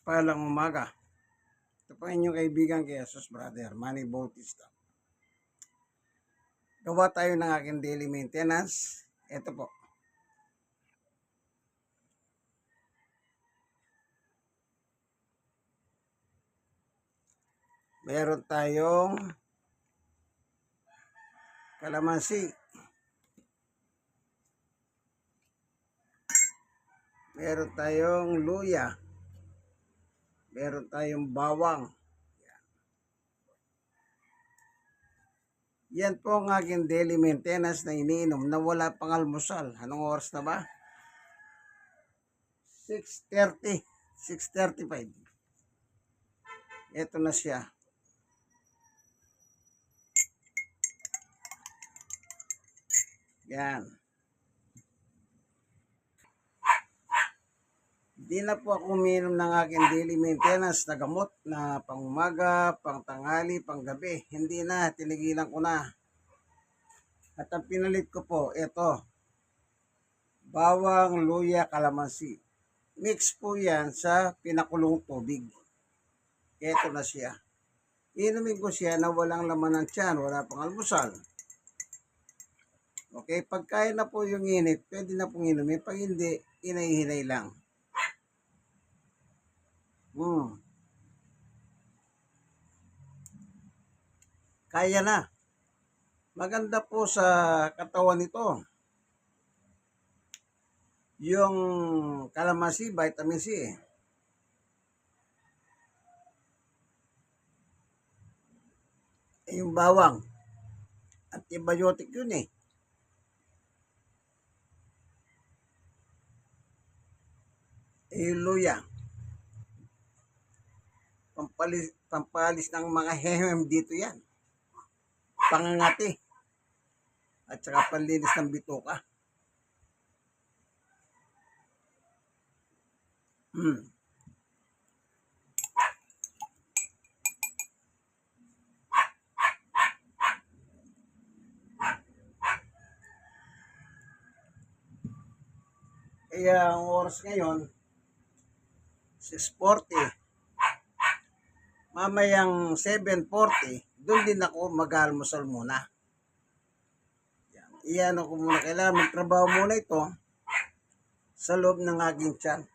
Palang umaga. Ito po inyong kaibigan kay Jesus Brother, Manny Bautista. Gawa tayo ng aking daily maintenance. Ito po. Meron tayong kalamansi. Meron tayong luya. Meron tayong bawang. Yan po ang aking daily maintenance na iniinom na wala pang almusal. Anong oras na ba? 6:30. 6:35. Ito na siya. Yan. Di na po ako uminom ng aking daily maintenance na gamot na pang umaga, pang tanghali, pang gabi. Hindi na, tinigilan ko na. At ang pinalit ko po, ito. Bawang, luya, kalamansi. Mix po yan sa pinakulong tubig. Ito na siya. Inumin ko siya na walang laman ng tiyan, wala pang almusal. Okay, pagkain na po yung init, pwede na pong inumin. Pag hindi, hinay-hinay lang. Kaya na. Maganda po sa katawan nito. Yung kalamansi, vitamin C. Yung bawang. Antibiotic yun eh. Yung luya. Pampalis ng mga hemem dito yan. Pangangati. At saka panlinis ng bituka. Kaya ang oras ngayon, 6:40. Mamayang 7:40, doon din ako mag-almusal muna. Iyan ako muna. Kailangan magtrabaho muna ito sa loob ng aking tiyan.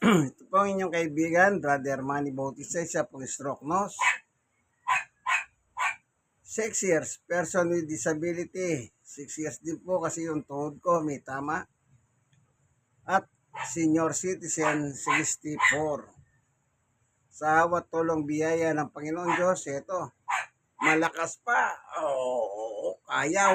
Ito po ang inyong kaibigan, Brother Manny Bautista, isa pong stroke nose. 6 years, person with disability. 6 years din po kasi yung tuhod ko may tama. At senior citizen, 64. Sa hawat tulong biyaya ng Panginoon Diyos, ito, malakas pa. Kaya.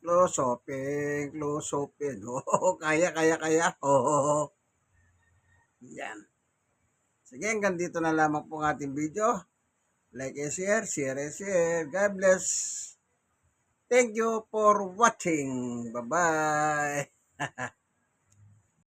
Close open. Kaya. Yan. Sige, hanggang dito na lamang po ang ating video. Like and share. God bless. Thank you for watching. Bye-bye.